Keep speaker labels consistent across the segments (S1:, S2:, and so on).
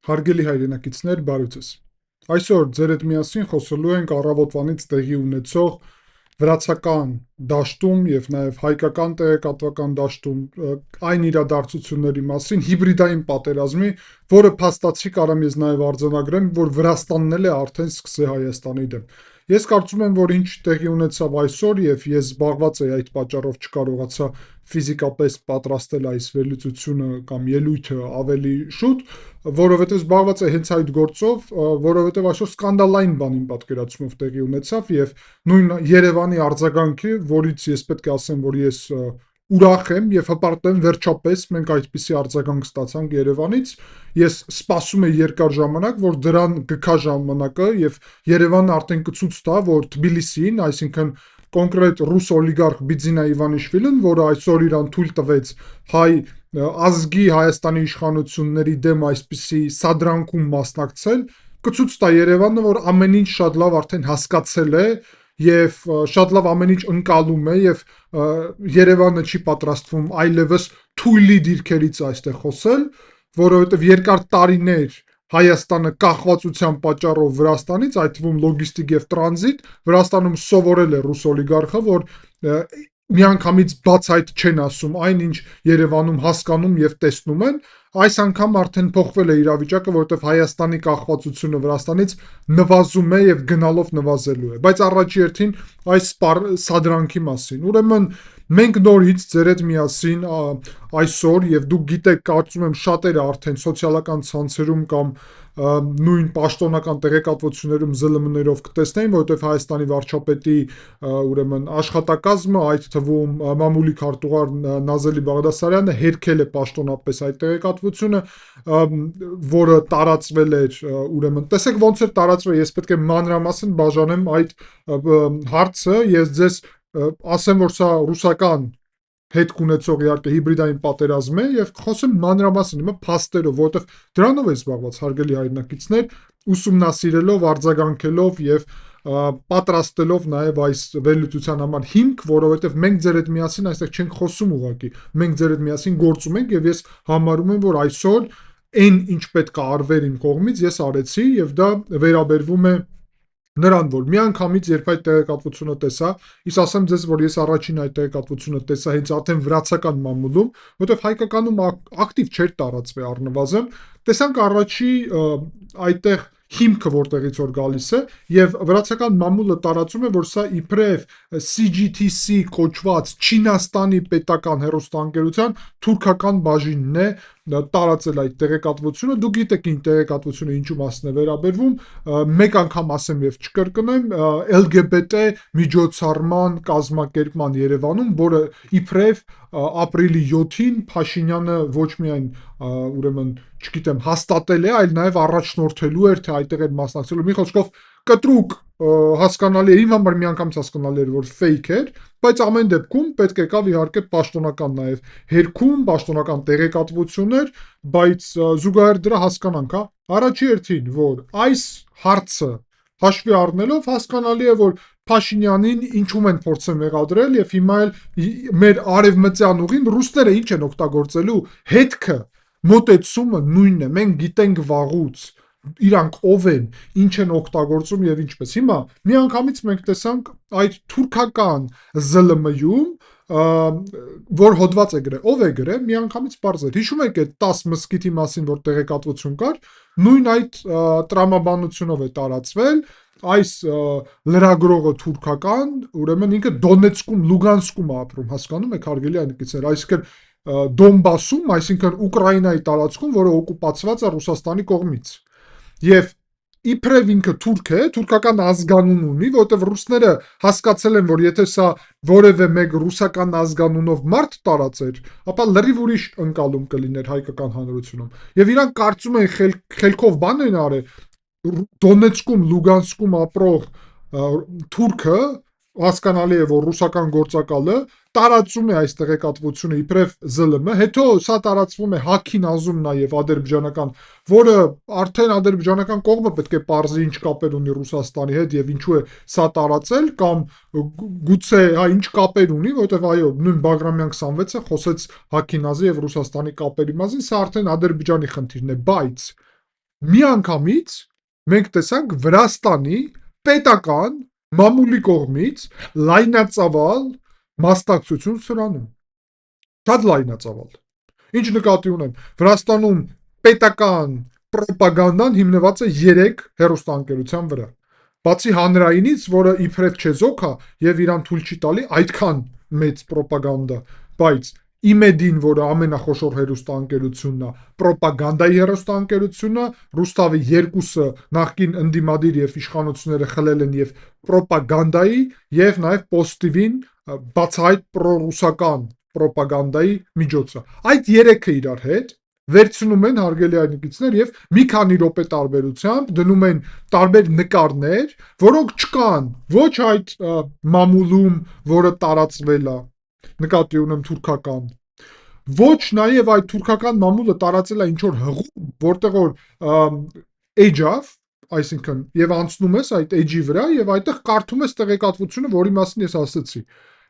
S1: Հարգելի հայրենակիցներ, բարև ձեզ։ Այսօր ձեր հետ միասին խոսելու ենք առավոտվանից տեղի ունեցող վրացական դաշտում եւ նաեւ հայկական տեղեկատվական դաշտում այն իրադարձությունների մասին, հիբրիդային պատերազմի, որը փաստացի կարամ ես նաեւ արձանագրեմ, որ Վրաստանն էլ է արդեն սկսել Հայաստանի դեմ։ Ես կարծում եմ, որ ինչ տեղի ունեցավ այսօր եւ ես զբաղված էի այդ պատճառով չկարողացա ֆիզիկապես պատրաստել այս վերլուծությունը կամ ելույթը ավելի շուտ, որովհետև զբաղված է հենց այդ գործով, որովհետև այսօր սկանդալային բան իմ պատկերացումով տեղի ունեցավ եւ նույն Երևանի արձագանքը, որից ես պետք է ասեմ, որ ես ուրախ եմ եւ հպարտ եմ, վերջապես մենք այդպիսի արձագանք ստացանք Երևանից։ Ես սպասում եմ երկար ժամանակ, որ դրան գքա ժամանակը եւ Երևանը արդեն կցույց տա, որ Թբիլիսին, այսինքն կոնկրետ ռուս օլիգարխ Բիձինա Իվանիշվիլին, որը այսօր իրան թույլ տվեց հայ ազգի Հայաստանի իշխանությունների դեմ այսպիսի սադրանքում մասնակցել, կցույց տա Երևանը, որ ամեն ինչ շատ լավ արդեն հասկացել է եւ շատ լավ ամեն ինչ ընկալում է եւ Երևանը չի պատրաստվում այլևս թույլի դիրքերից այստեղ խոսել, որովհետեւ երկար տարիներ Հայաստանը կախվածության պատճառով Վրաստանից, այդ թվում լոգիստիկ եւ տրանզիտ, Վրաստանում սովորել է ռուս օլիգարխը, որ միանգամից բացայտ չեն ասում այն, ինչ Երևանում հասկանում եւ տեսնում են, այս անգամ արդեն փոխվել է իրավիճակը, որովհետեւ Հայաստանի կախվածությունը Վրաստանից նվազում է եւ գնալով նվազելու է։ Բայց առաջի հերթին այս սադրանքի մասին։ Ուրեմն մենք նորից ձեր հետ միասին այսօր եւ դուք գիտեք, կարծում եմ շատերը արդեն սոցիալական ցանցերում կամ նույն պաշտոնական տեղեկատվություններում ԶԼՄ-ներով կտեսնեին, որովհետև Հայաստանի վարչապետի ուրեմն աշխատակազմը, այդ թվում մամուլի քարտուղար Նազելի Բաղդասարյանը հերքել է պաշտոնապես այդ տեղեկատվությունը, որը տարածվել էր, ուրեմն տեսեք ոնց էր տարածվել, ես պետք է մանրամասն բաժանեմ այդ հարցը, ես ձեզ ասեմ, որ սա ռուսական հետ կունեցող իհարկե հիբրիդային պատերազմ է եւ խոսեմ մանրամասն հիմա փաստերով, որովհետեւ դրանով է զբաղված հարգելի հայրենակիցներ, ուսումնասիրելով, արձագանքելով եւ պատրաստելով նաեւ այս վերլուծության համար հիմք, որովհետեւ մենք ձեր հետ միասին այստեղ չենք խոսում ուղղակի, մենք ձեր հետ միասին գործում ենք եւ ես համարում եմ, որ այսօր այն ինչ պետք է արվեր իմ կողմից, ես արեցի եւ դա վերաբերվում է նրան, որ միանգամից երբ այդ տեղեկատվությունը տեսա, իսկ ասեմ ձեզ, որ ես առաջին այդ տեղեկատվությունը տեսա հենց արդեն վրացական մամուլում, որովհետև հայկականում ակտիվ չէր տարածվել առնվազն, տեսանք առաջի այդտեղ հիմքը որտեղից որ գալիս է եւ վրացական մամուլը տարածում է, որ սա իբրև CGTC կոչված Չինաստանի պետական հեռուստաընկերության թուրքական բաժինն է տարածել այդ տեղեկատվությունը, դուք գիտեք ինչ տեղեկատվությունը ինչու մասն է վերաբերվում, մեկ անգամ ասեմ եւ չկրկնեմ, LGBT միջոցառման կազմակերպման Երևանում, որը իբրև ապրիլի 7-ին Փաշինյանը ոչ միայն ուրեմն, չգիտեմ, հաստատել է, այլ նաեւ առաջնորդելու էր, թե այդտեղ էր մասնակցելու, մի խոսքով կտրուկ հասկանալի է, իմ համար միանգամից հասկանալի էր, որ fake էր, բայց ամեն դեպքում պետք եկավ իհարկե պաշտոնական նաեւ հերքում, պաշտոնական տեղեկատվություններ, բայց զուգահեռ դրա հասկանանք, հա, առաջի հերթին, որ այս հարցը հաշվի առնելով հասկանալի է, որ Փաշինյանին ինչում են փորձել մեղադրել եւ հիմա էլ մեր արևմտյան ուղին ռուսները ինչ են օգտագործելու հետքը մոտեցումը նույնն է, մենք գիտենք վաղուց իրանք ով են, ինչ են օգտագործում եւ ինչպես։ Հիմա միանգամից մենք տեսանք այդ թուրքական ԶԼՄ-ում, որ հոդված է գրել, ով է գրել, միանգամից պարզ էր։ Հիշում եք այդ 10 մզկիթի մասին, որ տեղեկատվություն կար, նույն այդ տրամաբանությունով է տարածվել, այս լրագրողը թուրքական, ուրեմն ինքը Դոնեցկում, Լուգանսկում է ապրում, հասկանում եք հարգելի հայրենակիցներ, այսինքն Դոնբասում, այսինքն Ուկրաինայի տարածքում, որը օկուպացված է Ռուսաստանի կողմից։ Եվ իբրև ինքը թուրք է, թուրքական ազգանուն ունի, որտեղ ռուսները հասկացել են, որ եթե սա որևէ մեկ ռուսական ազգանունով մարդ տարածեր, ապա լրիվ ուրիշ ընկալում կլիներ հայկական հանրությունում։ Եվ իրանք կարծում են խելքով բան են արել, Դոնեցկում, Լուգանսկում ապրող թուրքը հասկանալի է, որ ռուսական գործակալը տարածում է այս տեղեկատվությունը իբրև ԶԼՄ, հետո սա տարածվում է Հաքին Ազում նաև ադրբեջանական, որը արդեն ադրբեջանական կողմը պետք է պարզի ինչ կապեր ունի Ռուսաստանի հետ եւ ինչու է սա տարածել, կամ գուցե հա ինչ կապեր ունի, որովհետեւ այո, նույն Բագրամյան 26-ը խոսեց Հաքին Ազի եւ Ռուսաստանի կապերի մասին, սա արդեն Ադրբեջանի խնդիրն է, բայց միանգամից մենք տեսանք Վրաստանի պետական մամուլի կողմից լայնածավալ մասնակցություն սրանում, շատ լայնածավալ։ Ինչ նկատի ունեմ, Վրաստանում պետական պրոպագանդան հիմնված է 3 հեռուստաընկերության վրա։ Բացի հանրայինից, որը իբրև չեզոք է եւ իրան թույլ չի տալի այդքան մեծ պրոպագանդա, բայց Իմեդին, որը ամենախոշոր հեռուստաընկերությունն է, պրոպագանդայի հեռուստաընկերությունն է, Ռուսթավի երկուսը նախկին ընդդիմադիր եւ իշխանությունները խլել են եւ պրոպագանդայի եւ նաեւ պոզիտիվին բացահայտ պրոռուսական պրոպագանդայի միջոցը։ Այդ 3-ը իրար հետ վերցնում են հարգելի այրենիքիցներ եւ մի քանի րոպե տարբերությամբ դնում են տարբեր նկարներ, որոնք չկան ոչ այդ մամուլում, որը տարածվել է, նկատի ունեմ թուրքական, ոչ նաեւ այդ թուրքական մամուլը տարածել է ինչ որ հղում, որտեղ որ էջավ, այսինքն եւ անցնում ես այդ էջի վրա եւ այդտեղ կարդում ես տեղեկատվությունը, որի մասին ես ասացի։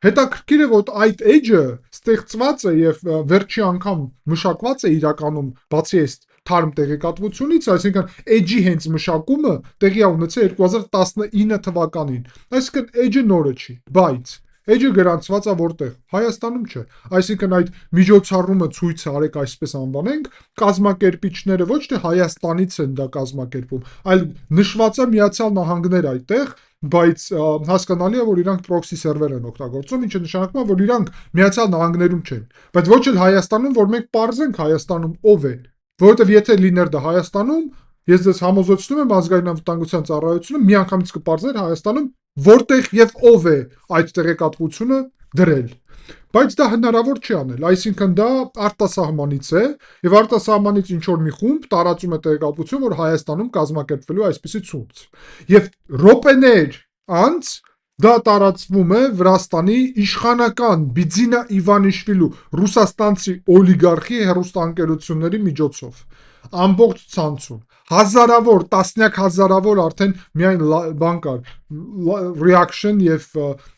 S1: Հետաքրքիր է, որ այդ էջը ստեղծված է եւ վերջի անգամ մշակված է իրականում, բացի այս թարմ տեղեկատվությունից, այսինքն էջի հենց մշակումը տեղի է ունեցել 2019 թվականին։ Այսինքն էջը նորը չի, բայց էջը գրանցված է որտեղ, Հայաստանում չէ։ Այսինքն այդ միջոցառումը ցույց արեք, այսպես անվանենք, կազմակերպիչները ոչ թե Հայաստանից են դա կազմակերպում, այլ նշված է Միացյալ Նահանգներ այդտեղ, բայց հասկանալի է, որ իրանք պրոքսի սերվեր են օգտագործում, ինչը նշանակում է, որ իրանք Միացյալ Նահանգներում չեն, բայց ոչ էլ Հայաստանում, որ մենք պարզենք Հայաստանում ով է, որովհետև եթե լիներ դա Հայաստանում, ես ձեզ համոզեցնում եմ ազգային անվտանգության ծառայությունը միանգամից կպարզեր Հայաստանում որտեղ եւ ով է այդ տեղեկատվությունը դրել։ Բայց դա հնարավոր չի անել, այսինքն դա արտասահմանից է եւ արտասահմանից ինչ որ մի խումբ տարածում է տեղեկատվություն, որ Հայաստանում կազմակերպվելու այսպիսի ցույց։ Եվ րոպեներ անց դա տարածվում է Վրաստանի իշխանական Բիձինա Իվանիշվիլու ռուսաստանցի օլիգարխի հեռուստաընկերությունների միջոցով ամբողջ ցանցում հազարավոր, տասնյակ հազարավոր արդեն միայն բան կար, reaction եւ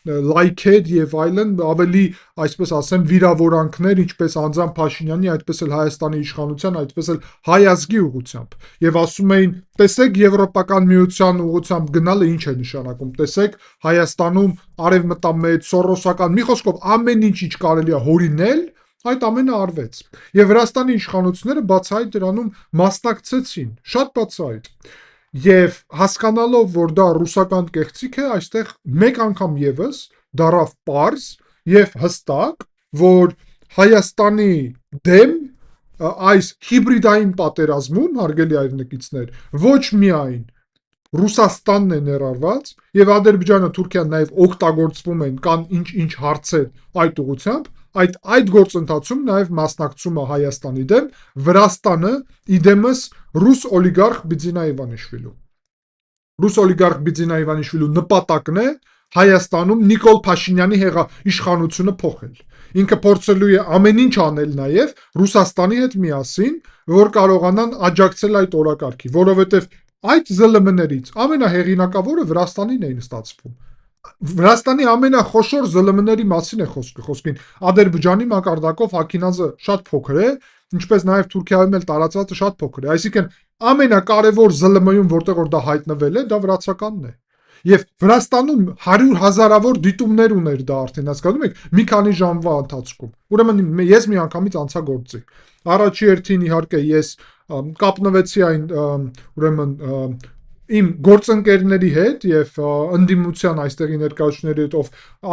S1: like-եր եւ այլն, ավելի, այսպես ասեմ, վիրավորանքներ, ինչպես անձամբ Փաշինյանի, այդպես էլ Հայաստանի իշխանության, այդպես էլ հայ ազգի ուղղությամբ։ Եվ ասում էին, տեսեք Եվրոպական միության ուղղությամբ գնալը ինչ է նշանակում, տեսեք Հայաստանում արևմտամետ, սորոսական, մի խոսքով ամեն ինչ կարելի է հորինել, այդ ամենը արվեց։ Եվ Վրաստանի իշխանությունները բացահայտ դրանում մասնակցեցին, շատ բացահայտ։ Եվ հասկանալով, որ դա ռուսական կեղծիք է, այստեղ մեկ անգամ եւս դարավ պարզ եւ հստակ, որ Հայաստանի դեմ այս հիբրիդային պատերազմում, հարգելի այրենակիցներ, ոչ միայն Ռուսաստանն է ներառված եւ Ադրբեջանը, Թուրքիան նաեւ օգտագործվում են կան ինչ-ինչ հարցեր այդ ուղղությամբ, այդ գործընթացում նաև մասնակցում է Հայաստանի դեմ Վրաստանը իդեմս ռուս օլիգարխ Բիձինա Իվանիշվիլու։ Ռուս օլիգարխ Բիձինա Իվանիշվիլու նպատակն է Հայաստանում Նիկոլ Փաշինյանի իշխանությունը փոխել։ Ինքը փորձելու է ամեն ինչ անել նաև Ռուսաստանի հետ միասին, որ կարողանան աջակցել այդ օրակարգի, որովհետև այդ ԶԼՄ-ներից ամենահեղինակավորը Վրաստանին էին ստացվում։ Վրաստանի ամենախոշոր ԶԼՄ-ների մասին է խոսքին։ Ադրբեջանի մակարդակով Հաքինազը շատ փոքր է, ինչպես նաև Թուրքիայում էլ տարածվածը շատ փոքր է։ Այսինքն ամենակարևոր ԶԼՄ-ում, որտեղ որ դա հայտնվել է, դա վրացականն է։ Եվ Վրաստանում 100 հազարավոր դիտումներ ուներ դա արդեն, հասկանում եք, մի քանի ժամվա ընթացքում։ Ուրեմն ես մի անգամից անցա գործի։ Առաջի հերթին իհարկե ես կապնվեցի այն ուրեմն իմ գործընկերների հետ եւ ընդդիմության այստեղի ներկայացուցիչների հետ, ով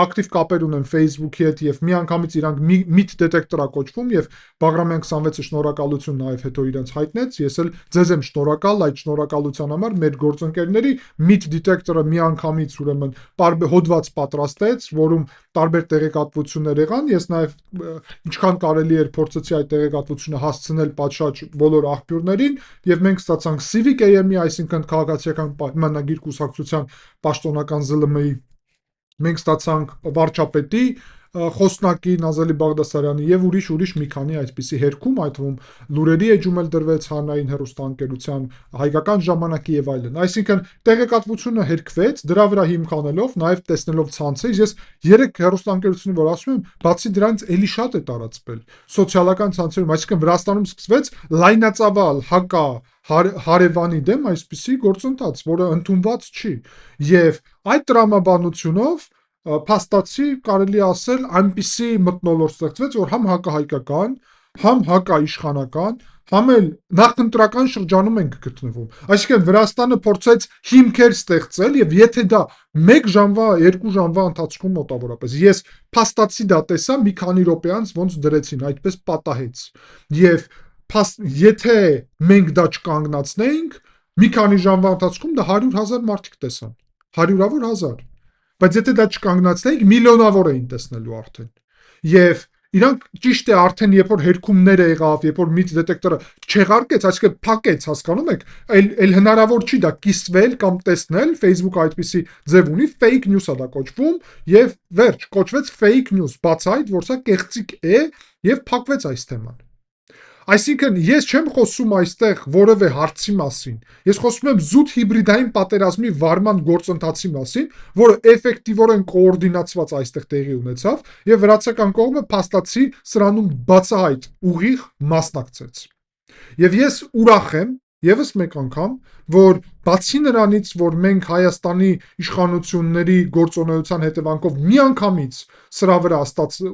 S1: ակտիվ կապեր ունեն Facebook-ի հետ եւ միանգամից իրանք միտ դետեկտորա կոչվում եւ Բաղրամյան 26-ը շնորհակալություն նաեւ հետո իրենց հայտնեց, ես էլ ձեզ եմ շնորհակալ այդ շնորհակալության համար մեր գործընկերների միտ դետեկտորը միանգամից ուրեմն հոդված պատրաստեց, որում տարբեր տեղեկատվություններ եղան, ես նաեւ ինչքան կարելի էր փորձեցի այդ տեղեկատվությունը հասցնել պատշաճ բոլոր աղբյուրներին եւ մենք ստացանք Civic AM-ի, այսինքն քաղաքացիական պայմանագիր կուսակցության պաշտոնական ԶԼՄ-ի, մենք ստացանք վարչապետի խոսնակի Նազելի Բաղդասարյանի եւ ուրիշ մի քանի այդպիսի հերքում, այդ թվում լուրերի էջում էլ դրվեց հանրային հեռուստաընկերության, Հայկական ժամանակի եւ այլն։ Այսինքն տեղեկատվությունը հերքվեց, դրա վրա հիմք անելով, նաեւ տեսնելով ցանցեր, ես 3 հեռուստաընկերությունի, որ ասում եմ, բացի դրանից էլի շատ է տարածվել սոցիալական ցանցերում, այսինքն Վրաստանում սկսվեց լայնածավալ հարևանի դեմ այսպիսի գործընթաց, որը ընդունված չի, եւ այդ տրամաբանությունով փաստացի կարելի ասել այնպիսի մթնոլորտ ստեղծվեց, որ համ հակահայկական, համ հակաիշխանական, համ էլ նախընտրական շրջանում ենք գտնվում։ Այսինքն Վրաստանը փորձեց հիմքեր ստեղծել, եւ եթե դա 1 ժամվա, 2 ժամվա ընթացքում մոտավորապես ես փաստացի դա տեսա, մի քանի րոպե անց ոնց դրեցին, այդպես պատահեց։ Եվ եթե մենք դա չկանգնացնեինք, մի քանի ժամվա ընթացքում դա 100,000 մարդիկ տեսան, 100-ավոր հազար, բայց եթե դա չկանգնացնեինք, միլիոնավոր էին տեսնելու արդեն։ Եվ իրանք ճիշտ է արդեն երբ որ հերքումները եղավ, երբ որ միջ դետեկտորը չեղարկեց, այսինքն փակեց, հասկանում եք, այլ հնարավոր չի դա կիսվել կամ տեսնել, Facebook այդպիսի ձև ունի, fake news-ա դա կոչվում, եւ վերջ, կոչվեց fake news, բացի այդ, որ սա կեղծիք է, եւ փակվեց այս թեման։ Այսինքն ես չեմ խոսում այստեղ որևէ հարցի մասին, ես խոսում եմ զուտ հիբրիդային պատերազմի վարման գործընթացի մասին, որը էֆեկտիվորեն կոորդինացված այստեղ տեղի ունեցավ, եւ վրացական կողմը փաստացի սրանում բացահայտ ուղիղ մասնակցեց։ Եվ ես ուրախ եմ եւս մեկ անգամ, որ բացի նրանից, որ մենք Հայաստանի իշխանությունների գործունեության հետևանքով միանգամից սրա վրա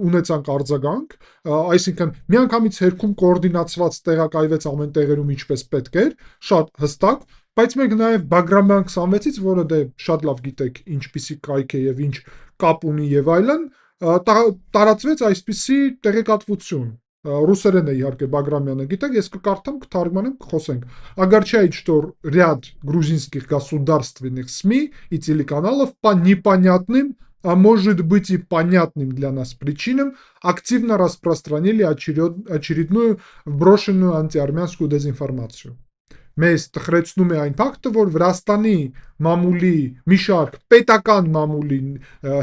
S1: ունեցանք արձագանք, այսինքն միանգամից հերքում կոորդինացված տեղակայվեց ամեն տեղերում ինչպես պետք էր, շատ հստակ, բայց մենք նաեւ Բագրամյան 26-ից, որը դե շատ լավ գիտեք ինչպիսի կայք է եւ ինչ կապ ունի եւ այլն, տարածվեց այսպիսի տեղեկատվություն։ Ռուսերեն է իհարկե Баграмյանը գիտեք, ես կկարդամ, կթարգմանեմ, կխոսենք. Огорчает, что ряд грузинских государственных СМИ и телеканалов по непонятным, а может быть и понятным для нас причинам активно распространили очередную брошенную антиармянскую дезинформацию. Մեզ տխրեցնում է այն ֆակտը, որ Վրաստանի մամուլի մի շարք պետական մամուլի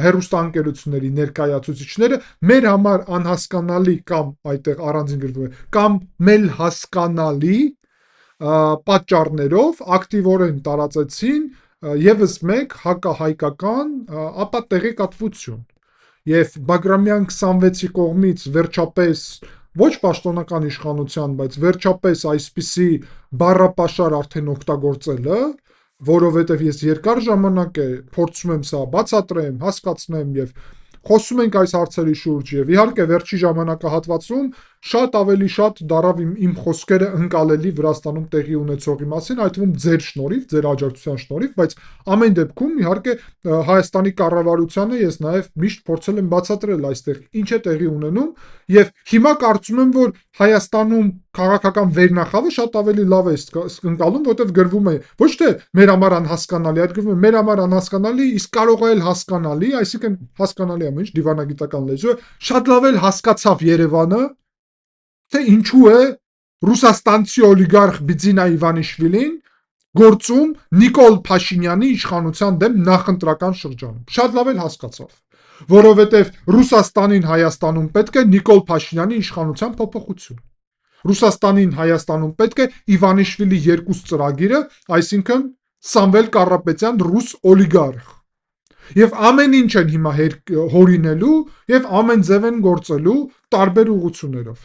S1: հեռուստաընկերությունների ներկայացուցիչները մեր համար անհասկանալի կամ այդտեղ առանձին գրվում է կամ մեզ հասկանալի պատճառներով ակտիվորեն տարածեցին եւս մեկ հակահայկական ապա տեղեկատվություն։ Եվ Баграмյան 26-ի կողմից վերջապես ոչ պաշտոնական իշխանության, բայց վերջապես այսպիսի բառապաշար արդեն օգտագործելը, որովհետև ես երկար ժամանակ է փորձում եմ սա բացատրեմ, հասկացնեմ եւ խոսում ենք այս հարցերի շուրջ եւ իհարկե վերջի ժամանակահատվածում շատ ավելի շատ դարավ իմ խոսքերը ընկալելի Վրաստանում տեղի ունեցողի մասին, այդ թվում ձեր շնորհիվ, ձեր աջակցության շնորհիվ, բայց ամեն դեպքում իհարկե Հայաստանի կառավարությանը ես նաեւ միշտ փորձել եմ բացատրել այստեղ ինչ է տեղի ունենում եւ հիմա կարծում եմ, որ Հայաստանում քաղաքական վերնախավը շատ ավելի լավ է ընկալում, որտեղ գրվում է ոչ թե մեր համար անհասկանալի, այլ գրվում է մեր համար անհասկանալի, իսկ կարող է էլ հասկանալի, այսինքն հասկանալի ամեն ինչ դիվանագիտական լեզու է, շատ լավ էլ հասկացավ Երևանը, թե ինչու է ռուսաստանցի օլիգարխ Բիձինա Իվանիշվիլին գործում Նիկոլ Փաշինյանի իշխանության դեմ նախընտրական շրջանում։ Շատ լավ էլ հասկացավ, որովհետև Ռուսաստանին Հայաստանում պետք է Նիկոլ Փաշինյանի իշխանության փոփոխություն։ Ռուսաստանին Հայաստանում պետք է Իվանիշվիլի 2 ծրագիրը, այսինքն Սամվել Կարապետյան ռուս օլիգարխ։ Եվ ամեն ինչ են հիմա հորինելու եւ ամեն ձև են գործելու տարբեր ուղղություններով։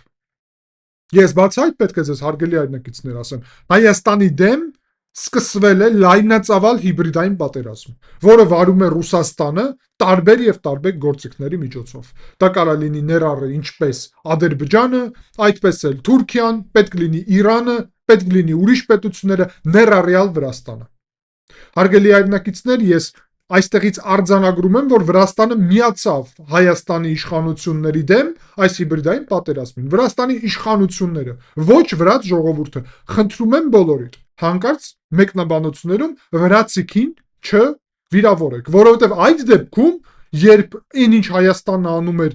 S1: Ես բացի այդ պետք է ձեզ հարգելի այրնակիցներ ասեմ, Հայաստանի դեմ սկսվել է լայնածավալ հիբրիդային պատերազմ, որը վարում է Ռուսաստանը տարբեր եւ տարբեր գործիքների միջոցով։ Դա կարա լինի ներառը ինչպես Ադրբեջանը, այդպես էլ Թուրքիան, պետք լինի Իրանը, պետք լինի ուրիշ պետությունները, ներառյալ Վրաստանը։ Հարգելի այրնակիցներ, ես այստեղից արձանագրում եմ, որ Վրաստանը միացավ Հայաստանի իշխանությունների դեմ այս հիբրիդային պատերազմին։ Վրաստանի իշխանությունները, ոչ վրաց ժողովուրդը, խնդրում եմ բոլորիդ, հանկարծ մեկնաբանություններում վրացիքին չվիրավորեք, որովհետև այդ դեպքում, երբ ինչ Հայաստանը անում էր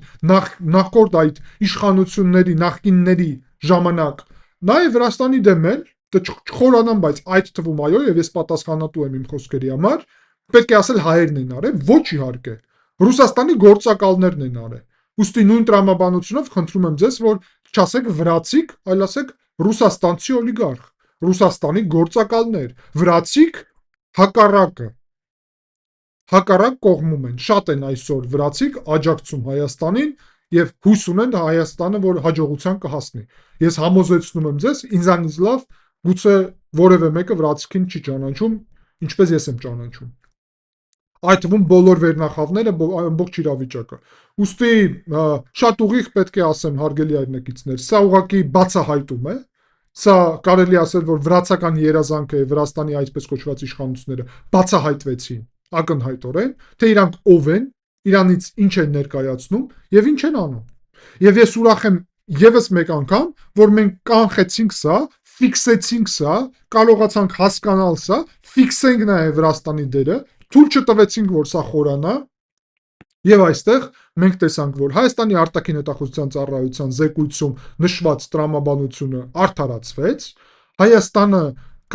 S1: նախորդ այդ իշխանությունների, նախկինների ժամանակ, նաև Վրաստանի դեմ էլ, չխորանամ, բայց այդ թվում այո, եւ ես պատասխանատու եմ իմ խոսքերի համար, պետք է ասել հայերն են արել, ոչ իհարկե, Ռուսաստանի գործակալներն են արել։ Ուստի նույն տրամաբանությունով խնդրում եմ ձեզ, որ չասեք վրացիք, այլ ասեք ռուսաստանցի օլիգարխ, Ռուսաստանի գործակալներ, վրացիք հակառակ կողմում են, շատ են այսօր վրացիք աջակցում Հայաստանին եւ հույս ունեն Հայաստանը, որ հաջողության կհասնի։ Ես համոզեցնում եմ ձեզ, ինձանից լավ գուցե որևէ մեկը վրացիքին չի ճանաչում, ինչպես ես եմ ճանաչում։ Այդ թվում բոլոր վերնախավները, ամբողջ իրավիճակը։ Ուստի շատ ուղիղ պետք է ասեմ, հարգելի հայրենակիցներ, սա ուղղակի բացահայտում է, սա կարելի ասել, որ վրացական երազանքը է, Վրաստանի այսպես կոչված իշխանությունները բացահայտվեցին ակնհայտորեն, թե իրանք ով են, իրանից ինչ են ներկայացնում եւ ինչ են անում։ Եվ ես ուրախ եմ եւս մեկ անգամ, որ մենք կանխեցինք սա, ֆիքսեցինք սա, կարողացանք հասկանալ սա, ֆիքսենք նաեւ Վրաստանի դերը, թույլ չտվեցինք, որ սա խորանա, եւ այստեղ մենք տեսանք, որ Հայաստանի արտաքին հետախուզության ծառայության զեկույցում նշված տրամաբանությունը արդարացվեց, Հայաստանը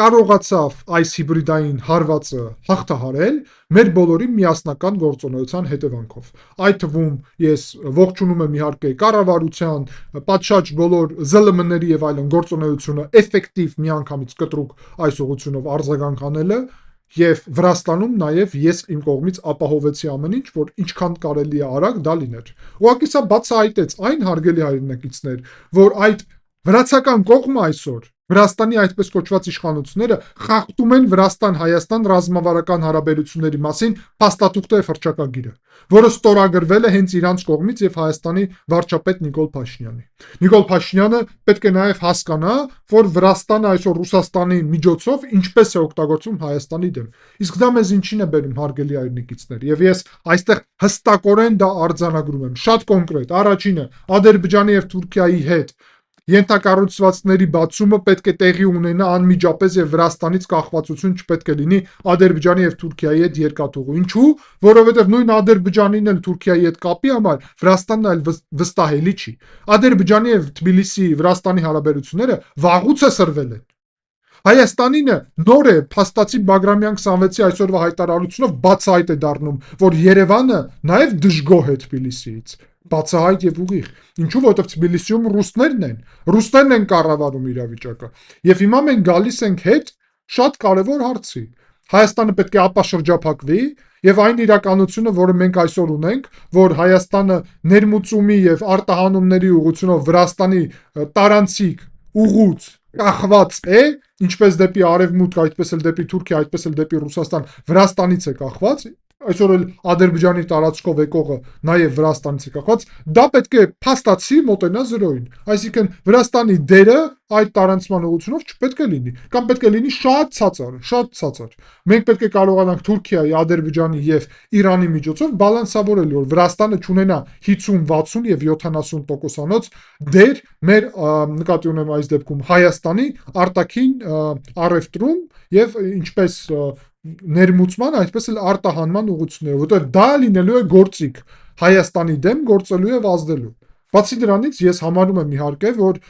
S1: կարողացավ այս հիբրիդային հարվածը հաղթահարել մեր բոլորի միասնական գործունեության հետևանքով։ Այդ թվում ես ողջունում եմ իհարկե կառավարության, պատշաճ բոլոր ԶԼՄ-ների եւ այլն գործունեությունը էֆեկտիվ միանգամից կտրուկ այս ուղղությունով արձագանք անելը, եւ Վրաստանում նաեւ ես իմ կողմից ապահովեցի ամեն ինչ, որ ինչքան կարելի է արագ դա լիներ։ Ուղղակի սա բացահայտեց այն, հարգելի հայրենակիցներ, որ այդ վրացական կողմը այսօր Վրաստանի այդպես կոչված իշխանությունները խախտում են Վրաստան-Հայաստան ռազմավարական հարաբերությունների մասին փաստաթուղթը հռչակագիրը, որը ստորագրվել է հենց իրանց կողմից եւ Հայաստանի վարչապետ Նիկոլ Փաշինյանի։ Նիկոլ Փաշինյանը պետք է նաեւ հասկանա, որ Վրաստանը այսօր Ռուսաստանի միջոցով ինչպես է օգտագործում Հայաստանի դեմ։ Իսկ դա մեզ ինչին է բերում, հարգելի հայրենակիցներ, եւ ես այստեղ հստակորեն դա արձանագրում եմ, շատ կոնկրետ։ Առաջինը Ադրբեջանի եւ Թուրքիայի հետ ենթակառուցվածքների բացումը պետք է տեղի ունենա անմիջապես եւ Վրաստանից կախվածություն չպետք է լինի Ադրբեջանի եւ Թուրքիայի հետ երկաթուղու։ Ինչու՞, որովհետեւ նույն Ադրբեջանին էլ Թուրքիայի հետ կապի համար Վրաստանն այլ վստահելի չի։ Ադրբեջանի եւ Թբիլիսի Վրաստանի հարաբերությունները վաղուց է սրվել են։ Հայաստանինը նոր է փաստացի Բագրամյան 26-ի այսօրվա հայտարարությունով բացահայտ է դառնում, որ Երևանը նաեւ դժգոհ է Թբիլիսիից։ Բացահայտ եւ ուղիղ։ Ինչու՞, որովհետեւ Թբիլիսիում ռուսներն են կառավարում իրավիճակը։ Եվ հիմա մենք գալիս ենք հետ շատ կարևոր հարցի։ Հայաստանը պետք է ապաշրջափակվի եւ այն իրականությունը, որը մենք այսօր ունենք, որ Հայաստանը ներմուծումի եւ արտահանումների ուղղությունով Վրաստանի տարանցիկ ուղուց կախված է, ինչպես դեպի արևմուտք, այդպես էլ դեպի Թուրքիա, այդպես էլ դեպի Ռուսաստան, Վրաստանից է կախված, այսօր էլ Ադրբեջանի տարածքով եկողը նաև Վրաստանից է կախված, դա պետք է փաստացի մոտենա 0-ին։ Այսինքն Վրաստանի դերը այդ տարանցման ուղղությունով չպետք է լինի, կամ պետք է լինի շատ ցածր։ Մենք պետք է կարողանանք Թուրքիայի, Ադրբեջանի եւ Իրանի միջոցով բալանսավորել, որ Վրաստանը չունենա 50, 60 եւ 70%-անոց դեր մեր նկատի ունեմ այս դեպքում Հայաստանի արտաքին առևտրում եւ ինչպես ներմուծման, այսպես էլ արտահանման ուղղությունները, որտեղ դա լինելու է գործիք Հայաստանի դեմ գործելու եւ ազդելու։ Բացի դրանից ես համարում եմ իհարկե, որ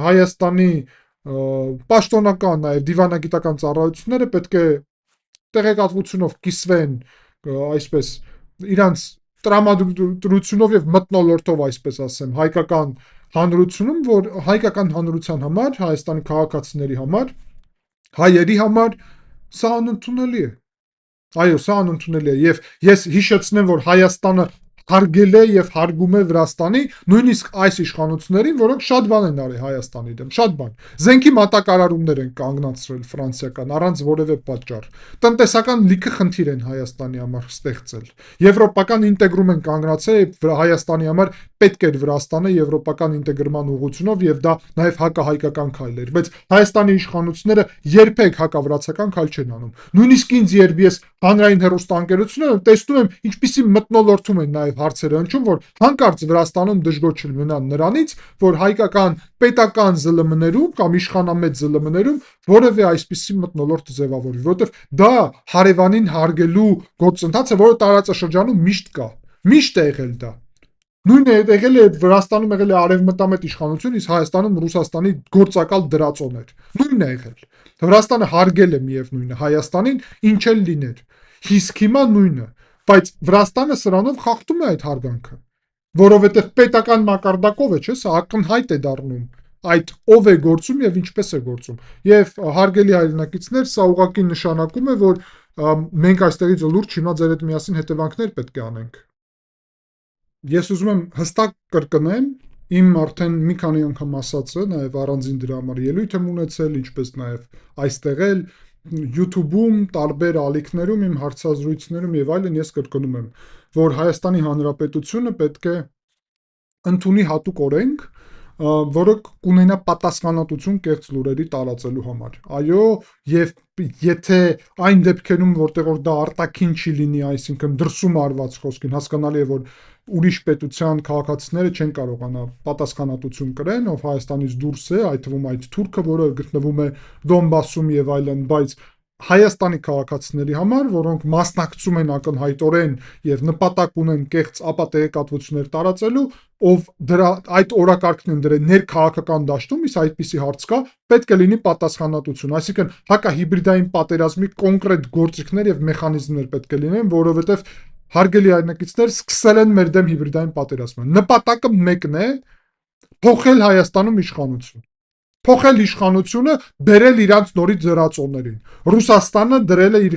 S1: Հայաստանի պաշտոնական նաեւ դիվանագիտական ծառայությունները պետք է տեղեկատվությունով կիսվեն, այսպես իրանց տրամադրությունով եւ մթնոլորտով, այսպես ասեմ, հայկական հանրությունում, որ հայկական հանրության համար, Հայաստանի քաղաքացիների համար, հայերի համար սա անընդունելի է։ Այո, սա անընդունելի է եւ ես հիշեցնեմ, որ Հայաստանը հարգել է եւ հարգում է Վրաստանի նույնիսկ այս իշխանություններին, որոնք շատ բան են արել Հայաստանի դեմ, շատ բան։ Զենքի մատակարարումներ են կանգնացրել ֆրանսիական առանց որևէ պատճառ։ Տնտեսական լիքը խնդիր են Հայաստանի համար ստեղծել։ Եվրոպական ինտեգրում են կանգնացել Հայաստանի համար պետք էր Վրաստանը եվրոպական ինտեգրման ուղղությունով եւ դա նաեւ հակահայկական քայլ էր, բայց Հայաստանի իշխանությունները երբեք հակավրացական քայլ չեն անում։ Նույնիսկ ինձ երբ ես հանրային հեռուստաընկերությունները տեսնում եմ ինչպիսի մթնոլորտում են նաեւ հարցերը հնչում, որ հանկարծ Վրաստանում դժգոհ չլինան նրանից, որ հայկական պետական ԶԼՄ-ներում կամ իշխանամետ ԶԼՄ-ներում որևէ այսպիսի մթնոլորտ ձևավորվի, որովհետեւ դա հարևանին հարգելու գործընթաց է, որը տարածաշրջանում միշտ կա։ Միշտ է եղել դա։ Նույնը եղել է Վրաստանում եղել է արևմտամետ իշխանություն, իսկ Հայաստանում Ռուսաստանի գործակալ դրածոն էր։ Նույնն է եղել։ Վրաստանը հարգել է միևնույնը Հայաստանին, ինչ էլ լիներ։ Իսկ հիմա նույնը, բայց Վրաստանը սրանով խախտում է այդ հարգանքը։ որովհետև պետական մակարդակով է, չէ՞, սա ակնհայտ է դառնում այդ ով է գործում եւ ինչպես է գործում։ Եվ հարգելի հայրենակիցներ, սա ուղղակի նշանակում է, որ մենք այստեղից լուրջ հիմա ձեր հետ միասին հետևանքներ պետք է անենք։ Ես ուզում եմ հստակ կրկնեմ իմ արդեն մի քանի անգամ ասածը, նաև առանձին դրա համար ելույթ եմ ունեցել, ինչպես նաև այստեղ էլ YouTube-ում, տարբեր ալիքներում, իմ հարցազրույցներում եւ այլն ես կրկնում եմ, որ Հայաստանի Հանրապետությունը պետք է ընդունի հատուկ օրենք, որը կունենա պատասխանատվություն կեղծ լուրերի տարածելու համար։ Այո, եւ եթե այն դեպքերում, որտեղ որ դա արտաքին չի լինի, այսինքն դրսում արված խոսքին, հասկանալի է, որ ուրիշ պետության քաղաքացիները չեն կարողանա պատասխանատվություն կրեն, ով Հայաստանից դուրս է, այդ թվում այդ թուրքը, որը գտնվում է Դոնբասում եւ այլն, բայց Հայաստանի քաղաքացիների համար, որոնք մասնակցում են ակնհայտորեն եւ նպատակ ունեն կեղծ ապատեգատվություններ տարածելու, ով դրա այդ օրակարգն են դրել ներքաղաքական դաշտում, իսկ այդպիսի հարց կա, պետք է լինի պատասխանատվություն, այսինքն հակահիբրիդային պատերազմի կոնկրետ գործիքներ եւ մեխանիզմներ պետք է լինեն, որովհետեւ հարգելի հայրենակիցներ, սկսել են մեր դեմ հիբրիդային պատերազմը։ Նպատակը մեկն է՝ փոխել Հայաստանում իշխանություն։ Փոխել իշխանությունը, բերել իրանց նորից զրացողներին։ Ռուսաստանը դրել է իր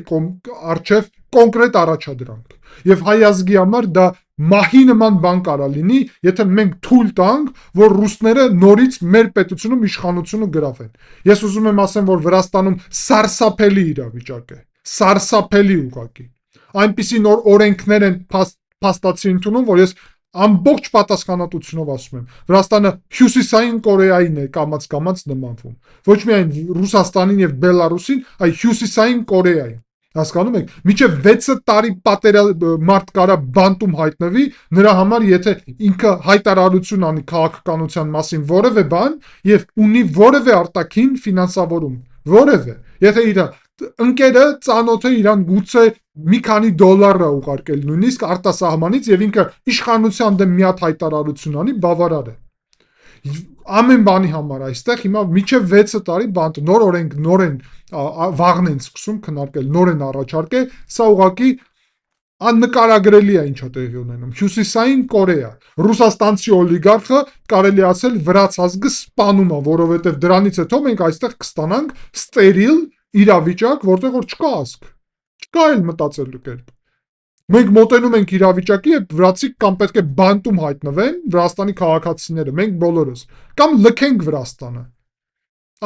S1: արչև կոնկրետ առաջադրանք։ Եվ հայ ազգի համար դա մահի նման բան կարա լինի, եթե մենք թույլ տանք, որ ռուսները նորից մեր պետությունում իշխանությունը գրավեն։ Ես ուզում եմ ասեմ, որ Վրաստանում սարսափելի իրավիճակ է։ Սարսափելի ուղղակի։ Այնպիսի նոր օրենքներ են փաստացի ընդունում, որ ես ամբողջ պատասխանատվությունով ասում եմ, Վրաստանը հյուսիսային Կորեային է կամաց նմանվում։ Ոչ միայն Ռուսաստանին եւ Բելարուսին, այլ հյուսիսային Կորեային։ Հասկանում եք, մինչև 6 տարի մարդ կարա բանտում հայտնվի, նրա համար եթե ինքը հայտարարություն անի քաղաքականության մասին որևէ բան եւ ունի որևէ արտաքին ֆինանսավորում, որևէ, եթե իր ընկերը ծանոթը իրան գուցե մի քանի դոլար է ուղարկել նույնիսկ արտասահմանից եւ ինքը իշխանության դեմ մի հատ հայտարարություն անի, բավարար է։ Ամեն բանի համար այստեղ հիմա միջև 6 տարի բանտ նոր օրենք նորեն վաղն են սկսում քննարկել, նորեն առաջարկել, սա ուղղակի աննկարագրելի է ինչա տեղի ունենում։ Հյուսիսային Կորեա, ռուսաստանցի օլիգարխը կարելի ասել վրաց ազգը սպանում է, որովհետեւ դրանից հետո մենք այստեղ կստանանք ստերիլ իրավիճակ, որտեղ որ չկա ազգ, չկա այլ մտածելու կերպ։ Մենք մոտենում ենք իրավիճակի, երբ վրացիք կամ պետք է բանտում հայտնվեն Վրաստանի քաղաքացիները, մենք բոլորս, կամ լքենք Վրաստանը։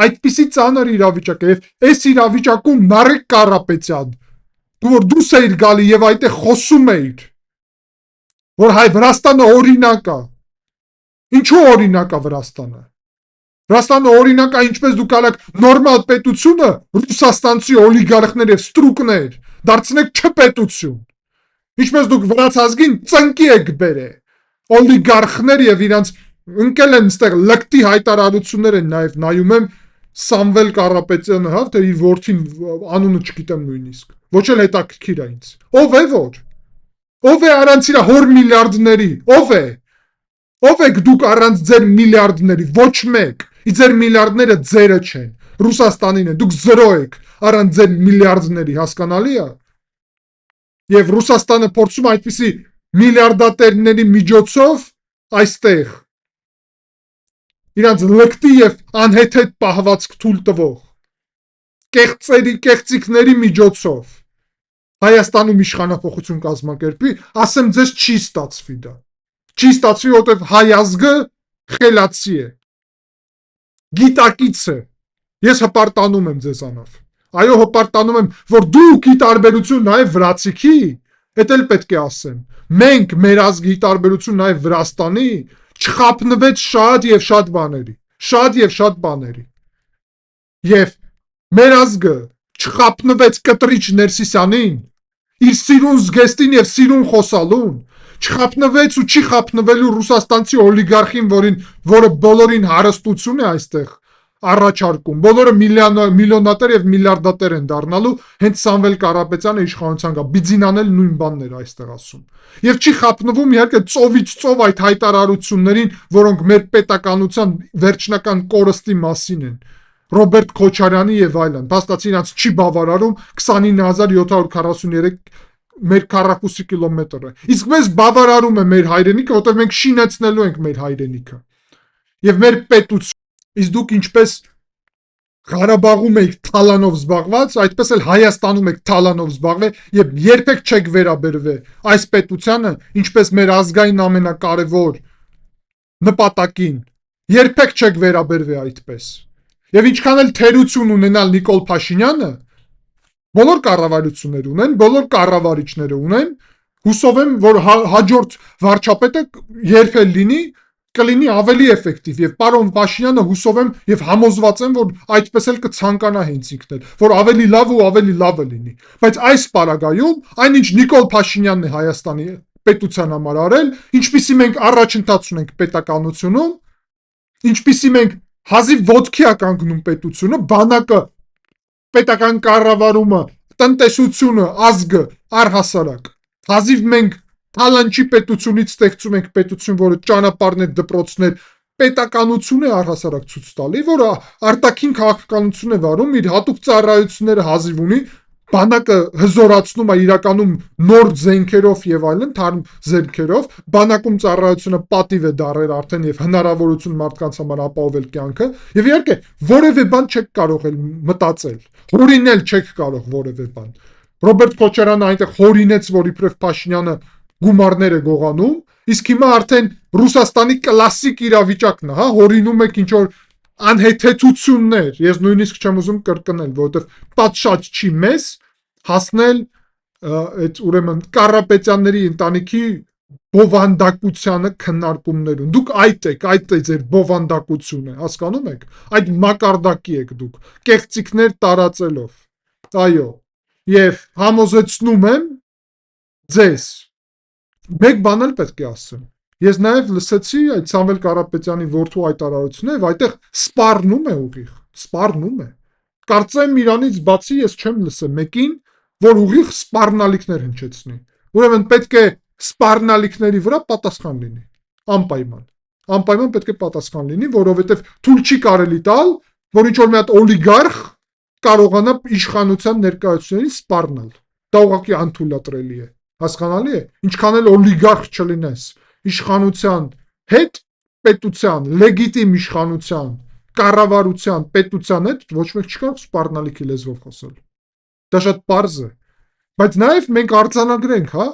S1: Այդպիսի ծանր իրավիճակ է, եւ այս իրավիճակում Նարեկ Կարապետյան, որ դուս էիր գալի եւ այդտեղ խոսում էիր, որ հայ Վրաստանը օրինակ է։ Ինչու օրինակ է Վրաստանը։ Վրաստանը օրինակ է, ինչպես դուք կարաք նորմալ պետությունը ռուսաստանցի օլիգարխներ եւ ստրուկներ դարձնեք չպետություն։ Ինչպես դուք վրաց ազգին ծնկի եք բերել։ Օլիգարխներ եւ իրանց ընկել են այստեղ լկտի հայտարարություններ են նաեւ նայում եմ Սամվել Կարապետյանը, հա, թե իր որդին անունը չգիտեմ նույնիսկ։ Ոչ էլ հետաքրքիր է ինձ։ Ով է որ։ Ով է առանց իր հոր միլիարդների։ Ով է։ Ով եք դուք առանց ձեր միլիարդների։ Ոչ մեկ։ Ձեր միլիարդները ձերը չեն։ Ռուսաստանին են։ Դուք զրո եք առանց ձեր միլիարդների, հասկանալի է։ Եվ Ռուսաստանը փորձում այդպիսի միլիարդատերների միջոցով այստեղ իրանց լկտի եւ անհեթեթ պահվածք թույլ տվող կեղծիկների միջոցով Հայաստանում իշխանապողություն կազմակերպի, ասեմ ձեզ չի ստացվի դա։ Չի ստացվի, որովհետեւ հայ ազգը խելացի է։ Գիտակից է։ Ես հպարտանում եմ ձեզանով։ Այո, հպարտանում եմ, որ դուք ի տարբերություն նաեւ վրացիքի, դա էլ պետք է ասեմ։ Մենք մեր ազգի տարբերություն նաեւ Վրաստանի չխափնվեց շատ եւ շատ բաների։ Եվ մեր ազգը չխափնվեց կտրիչ Ներսիսյանին, իր սիրուն զգեստին եւ սիրուն խոսալուն, չխափնվեց ու չի խափնվելու ռուսաստանցի օլիգարխին, որը բոլորին հարստություն է այստեղ առաջարկում, բոլորը միլիոնատեր եւ միլիարդատեր են դառնալու, հենց Սամվել Կարապետյանը իշխանության գա, Բիձինան էլ նույն բանն էր այստեղ ասում։ Եվ չի խափնվում իհարկե ծովից ծով այդ հայտարարություններին, որոնք մեր պետականության վերջնական կորստի մասին են։ Ռոբերտ Քոչարյանի եւ այլն, փաստացի իրանց չի բավարարում 29743 մեր քառակուսի կիլոմետրը։ Իսկ մեզ բավարարում է մեր հայրենիքը, որտեղ մենք շինեցնելու ենք մեր հայրենիքը եւ մեր պետություն։ Իսկ դուք ինչպես Ղարաբաղում եք թալանով զբաղված, այդպես էլ Հայաստանում եք թալանով զբաղվել եւ երբեք չեք վերաբերվել այս պետությանը, ինչպես մեր ազգային ամենակարևոր նպատակին։ Երբեք չեք վերաբերվել այդպես։ Եվ ինչքան էլ թերություն ունենալ Նիկոլ Փաշինյանը, բոլոր կառավարությունները ունեն, բոլոր կառավարիչները ունեն, հուսով եմ, որ հաջորդ վարչապետը երբ էլ լինի, կլինի ավելի էֆեկտիվ եւ պարոն Փաշինյանը հուսով եմ եւ համոզված եմ, որ այդպես էլ կցանկանա հենց ինքն էլ, որ ավելի լավ ու ավելի լավը լինի։ Բայց այս պարագայում այնինչ Նիկոլ Փաշինյանն է Հայաստանի պետության համար արել, ինչպիսի մենք առաջընթաց ունենք պետականությունում, ինչպիսի մենք հազիվ ոտքի ա կանգնում պետությունը, բանակը, պետական կառավարումը, տնտեսությունը, ազգը, առհասարակ։ Հազիվ մենք Թալանչի պետությունից ստեղծում ենք պետություն, որը ճանապարհներ, դպրոցներ, պետականություն է առհասարակ ցույց տալի, որը արտաքին քաղաքականություն է վարում, իր հատուկ ծառայությունները հազիվ ունի, բանակը հզորացնում է իրականում նոր զենքերով եւ այլն, թարմ զենքերով, բանակում ծառայությունը պատիվ է դարել արդեն եւ հնարավորություն մարդկանց համար ապահովել կյանքը, եւ իհարկե որևէ բան չեք կարող էլ մտածել, հորինել չեք կարող որևէ բան։ Ռոբերտ Քոչարյանը այնտեղ հորինեց, որ իբրև Փաշինյանը գումարներ է գողանում, իսկ հիմա արդեն Ռուսաստանի կլասիկ իրավիճակն է, հա, հորինում եք ինչ որ անհեթեթություններ, ես նույնիսկ չեմ ուզում կրկնել, որովհետև պատշաճ չի մեզ հասնել այդ ուրեմն Կարապետյանների ընտանիքի բովանդակությանը քննարկումներում։ Դուք այդ է ձեր բովանդակությունը, հասկանում եք։ Այդ մակարդակի եք դուք, կեղծիքներ տարածելով։ Այո, եւ համոզեցնում եմ ձեզ մեկ բան էլ պետք է ասեմ։ Ես նաև լսեցի այդ Սամվել Կարապետյանի որդու հայտարարությունները, այդտեղ սպառնում է ուղիղ, սպառնում է։ Կարծեմ իրանից բացի ես չեմ լսել մեկին, որ ուղիղ սպառնալիքներ հնչեցնի։ Ուրեմն պետք է սպառնալիքների վրա պատասխան լինի։ Անպայման։ Անպայման պետք է պատասխան լինի, որովհետև թույլ չի կարելի տալ, որ ինչ որ մի հատ օլիգարխ կարողանա իշխանության ներկայացուցիչներին սպառնալ։ Դա ուղղակի անթույլատրելի է։ Հասկանալի է, ինչքան էլ օլիգարխ չլինես, իշխանության հետ, պետության, լեգիտիմ իշխանության, կառավարության, պետության հետ ոչ մեկ չկարող սպառնալիքի լեզվով խոսել։ Դա շատ պարզ է։ Բայց նաև մենք արձանագրենք, հա,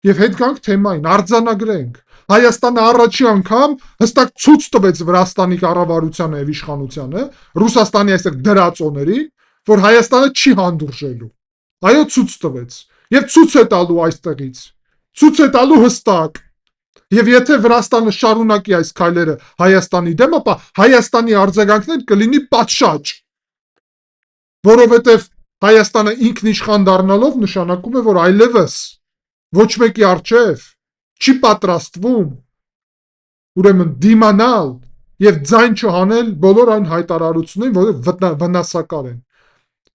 S1: եւ հետ գանք թեմային, արձանագրենք։ Հայաստանը առաջի անգամ հստակ ցույց տվեց Վրաստանի կառավարությանը եւ իշխանությանը, Ռուսաստանի այստեղ դրածոների, որ Հայաստանը չի հանդուրժելու։ Այո, ցույց տվեց։ Եվ ցույց է տալու այստեղից։ Ցույց է տալու հստակ։ Եվ եթե Վրաստանը շարունակի այս քայլերը Հայաստանի դեմ, ապա Հայաստանի արձագանքն կլինի պատշաճ։ Որովհետև Հայաստանը ինքնիշխան դառնալով նշանակում է, որ այլևս ոչ մեկի առջև չի պատրաստվում ուրեմն դիմանալ եւ ձայն չհանել բոլոր այն հայտարարություններին, որը վնասակար են։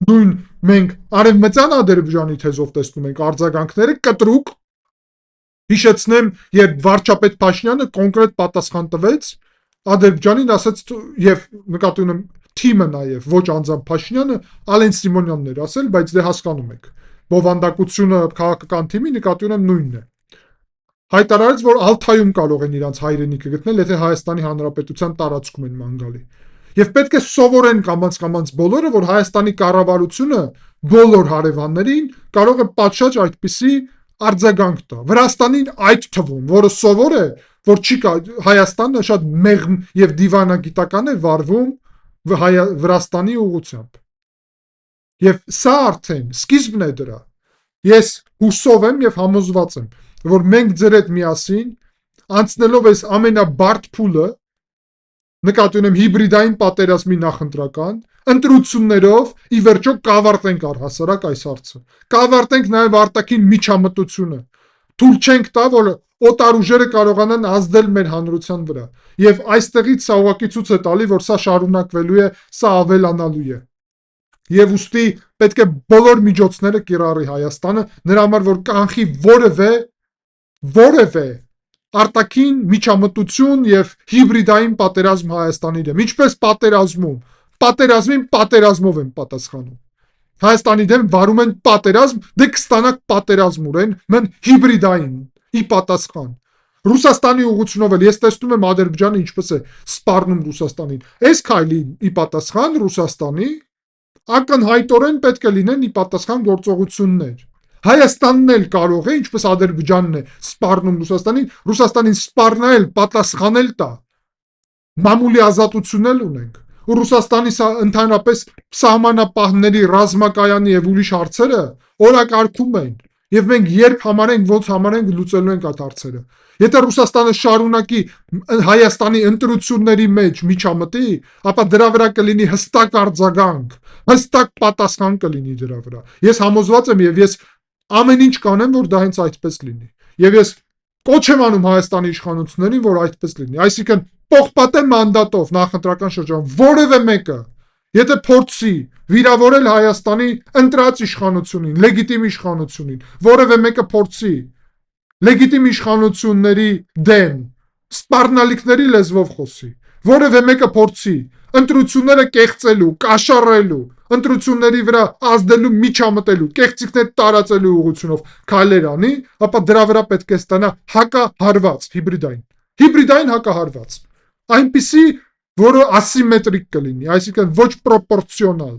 S1: Նույն մենք Արևմտյան Ադրբեջանի թեզով տեսնում ենք արձագանքները կտրուկ։ Հիշեցնեմ, երբ վարչապետ Փաշինյանը կոնկրետ պատասխան տվեց Ադրբեջանին, ասաց եւ նկատի ունեմ թիմը նաեւ ոչ անձամբ Փաշինյանը, Ալեն Սիմոնյանն էր ասել, բայց դե հասկանում եք։ Բովանդակությունը քաղաքական թիմի նկատի ունեմ նույնն է։ Հայտարարեց, որ Ալթայում կարող են իրանց հայրենիքը գտնել, եթե Հայաստանի Հանրապետության տարածքում են ման գալի։ Եվ պետք է սովորեն կամաց բոլորը, որ Հայաստանի կառավարությունը բոլոր հարևաններին կարող է պատշաճ այդպիսի արձագանք տա։ Վրաստանին այդ թվում, որը սովոր է, որ չի Հայաստանը շատ մեղմ եւ դիվանագիտական է վարվում Վրաստանի ուղղությամբ։ Եվ սա արդեն սկիզբն է դրա։ Ես հուսով եմ եւ համոզված եմ, որ մենք ձեր հետ միասին անցնելով այս ամենաբարդ փուլը, նկատի ունեմ հիբրիդային պատերազմի նախընտրական, ընտրություններով ի վերջո կավարտենք առհասարակ այս հարցը։ Կավարտենք նաև արտաքին միջամտությունը։ Թույլ չենք տա, որ օտար ուժերը կարողանան ազդել մեր հանրության վրա։ Եվ այստեղից սա ուղղակի ցույց է տալի, որ սա շարունակվելու է, սա ավելանալու է։ Եվ ուստի պետք է բոլոր միջոցները կիրառի Հայաստանը, նրա համար որ կանխի որևէ արտաքին միջամտություն եւ հիբրիդային պատերազմ Հայաստանի դեմ։ Ինչպես պատերազմում, պատերազմին պատերազմով են պատասխանում։ Հայաստանի դեմ վարում են պատերազմ, դե կստանաք պատերազմ ուրեն, մեն հիբրիդային, ի պատասխան։ Ռուսաստանի ուղղությունով էլ ես տեսնում եմ Ադրբեջանը ինչպես է սպառնում Ռուսաստանին։ Այս քայլին ի պատասխան Ռուսաստանի ակնհայտորեն պետք է լինեն ի պատասխան գործողություններ։ Հայաստանն էլ կարող է, ինչպես Ադրբեջանն է սպառնում Ռուսաստանին սպառնել, պատասխանել տա։ Մամուլի ազատություն էլ ունենք։ Ու Ռուսաստանի ընդհանրապես սահմանապահների ռազմակայանի եւ ուրիշ հարցերը օրակարգում են։ Եվ մենք երբ համարենք, ոնց համարենք, լուծելու ենք այդ հարցերը։ Եթե Ռուսաստանը շարունակի Հայաստանի ընտրությունների մեջ միջամտի, ապա դրա վրա կլինի հստակ արձագանք, հստակ պատասխան կլինի դրա վրա։ Ես համոզված եմ եւ ես ամեն ինչ կանեմ, որ դա հենց այդպես լինի։ Եվ ես կոչ եմ անում Հայաստանի իշխանություններին, որ այդպես լինի։ Այսինքն պողպատե մանդատով նախընտրական շրջան որևէ մեկը եթե փորձի վիրավորել Հայաստանի ընտրած իշխանությունին, լեգիտիմ իշխանությունին, որևէ մեկը փորձի լեգիտիմ իշխանությունների դեմ սպառնալիքների լեզվով խոսի, որևէ մեկը փորձի ընտրությունները կեղծելու, կաշառելու, ընտրությունների վրա ազդելու, միջամտելու, կեղծիքներ տարածելու ուղղությունով քայլեր անի, ապա դրա վրա պետք է ստանա հակահարված, հիբրիդային հակահարված, այնպիսի, որը ասիմետրիկ կլինի, այսինքն ոչ պրոպորցիոնալ,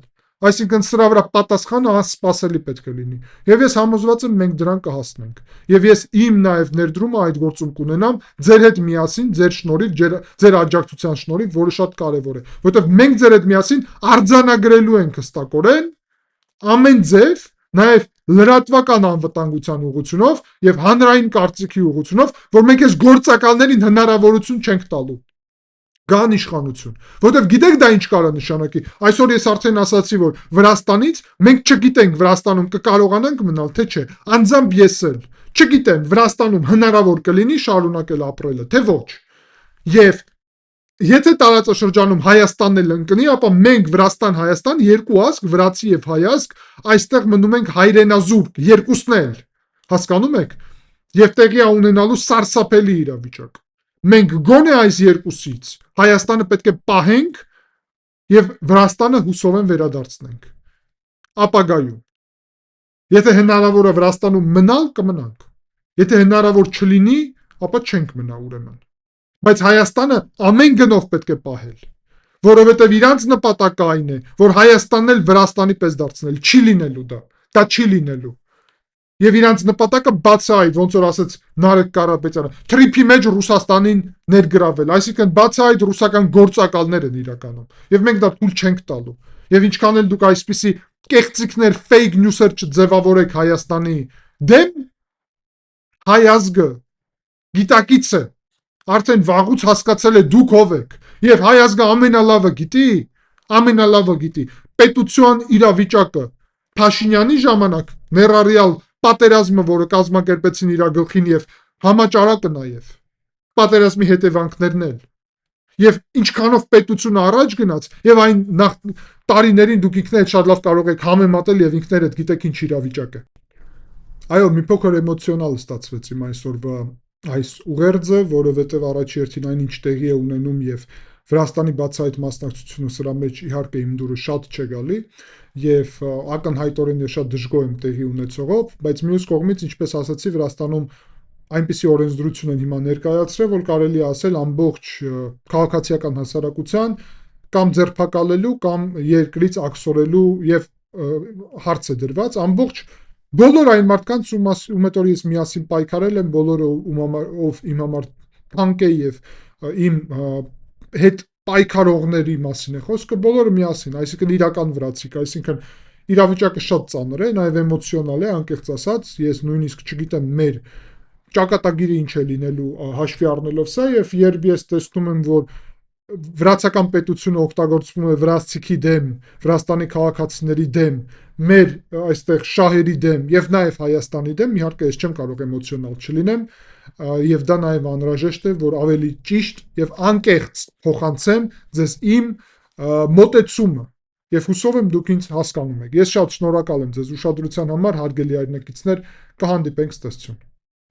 S1: այսինքն սրա վրա պատասխանը անսպասելի պետք է լինի։ Եվ ես համոզված եմ մենք դրան կհասնենք։ Եվ ես իմ նաև ներդրումը այդ գործում կունենամ ձեր հետ միասին, ձեր շնորհիվ, ձեր աջակցության շնորհիվ, որը շատ կարևոր է, որովհետև մենք ձեր հետ միասին արձանագրելու ենք հստակորեն ամեն ձև, նաև լրատվական անվտանգության ուղղությունով եւ հանրային կարծիքի ուղղությունով, որ մենք այս գործակալներին հնարավորություն չենք տալու գան իշխանություն, որովհետև գիտեք դա ինչ կարող նշանակի։ Այսօր ես արդեն ասացի, որ Վրաստանից մենք չգիտենք Վրաստանում կկարողանանք մնալ, թե չէ։ Անձամբ ես էլ չգիտեմ Վրաստանում հնարավոր կլինի շարունակել ապրելը, թե ոչ։ Եվ եթե տարածաշրջանում Հայաստանն էլ ընկնի, ապա մենք Վրաստան-Հայաստան երկու ազգ, վրացի եւ հայ ազգ, այստեղ մնում ենք հայրենազուրկ, երկուսն էլ։ Հասկանում եք։ Եվ տեղի է ունենալու սարսափելի իրավիճակ։ Մենք գոնե այս երկուսից Հայաստանը պետք է պահենք եւ Վրաստանը հուսով են վերադարձնենք ապագայում։ Եթե հնարավոր է Վրաստանում մնալ, կմնանք։ Եթե հնարավոր չլինի, ապա չենք մնա ուրեմն։ Բայց Հայաստանը ամեն գնով պետք է պահել, որովհետեւ իրանց նպատակը այն է, որ Հայաստանն էլ Վրաստանի պես դարձնել, չի լինելու դա չի լինելու։ Եվ իրանց նպատակը բաց է այդ, ոնց որ ասեց Նարեկ Կարապետյանը, թրիփի մեջ Ռուսաստանին ներգրավել, այսինքն բաց է այդ ռուսական գործակալներ են իրականում։ Եվ մենք դա թույլ չենք տալու։ Եվ ինչքան էլ դուք այսպիսի կեղծիքներ, fake news-եր չձևավորեք Հայաստանի դեմ, հայ ազգը գիտակից է, արդեն վաղուց հասկացել է դուք ով եք։ Եվ հայ ազգը ամենալավը գիտի պետության իրավիճակը Փաշինյանի ժամանակ ներառյալ պատերազմը, որը կազմակերպեցին իր գլխին եւ համաճարակը նաեւ պատերազմի հետևանքներն էլ եւ ինչքանով պետությունը առաջ գնաց եւ այն նախ տարիներին դուք ինքներդ շատ լավ կարող եք համեմատել եւ ինքներդ գիտեք ինչ իրավիճակ է։ Այո, մի փոքր էմոցիոնալ ստացվեց իմ այսօրվա այս ուղերձը, որովհետեւ առաջի հերթին այն ինչ տեղի է ունենում եւ Վրաստանի բացահայտ մասնակցությունը սրա մեջ իհարկե իմ դուրը շատ չէ գալի եւ ակնհայտորեն ես շատ դժգոհ եմ տեղի ունեցողով, բայց մյուս կողմից, ինչպես ասացի, Վրաստանում այնպիսի օրենսդրություն են հիմա ներկայացրել, որ կարելի է ասել ամբողջ քաղաքացիական հասարակության կամ ձերբակալելու կամ երկրից աքսորելու եւ հարց է դրված ամբողջ բոլոր այն մարդկանց, ում հետ որ ես միասին պայքարել եմ, բոլորը ով իմ համար թանկ է եւ իմ հետ պայքարողների մասին է խոսքը, բոլորը միասին, այսինքն իրական վրացիք, այսինքն իրավիճակը շատ ծանր է, նաև էմոցիոնալ է, անկեղծ ասած, ես նույնիսկ չգիտեմ մեր ճակատագիրը ինչ է լինելու հաշվի առնելով սա, եւ երբ ես տեսնում եմ, որ վրացական պետությունը օգտագործվում է վրացիքի դեմ, Վրաստանի քաղաքացիների դեմ, մեր այստեղ շահերի դեմ եւ նաեւ Հայաստանի դեմ, իհարկե ես չեմ կարող էմոցիոնալ չլինեմ, եւ դա նաեւ անհրաժեշտ է, որ ավելի ճիշտ եւ անկեղծ փոխանցեմ ձեզ իմ մոտեցումը եւ հուսով եմ դուք ինձ հասկանում եք։ Ես շատ շնորհակալ եմ ձեզ ուշադրության համար, հարգելի հայրենակիցներ, կհանդիպենք ստեսություն։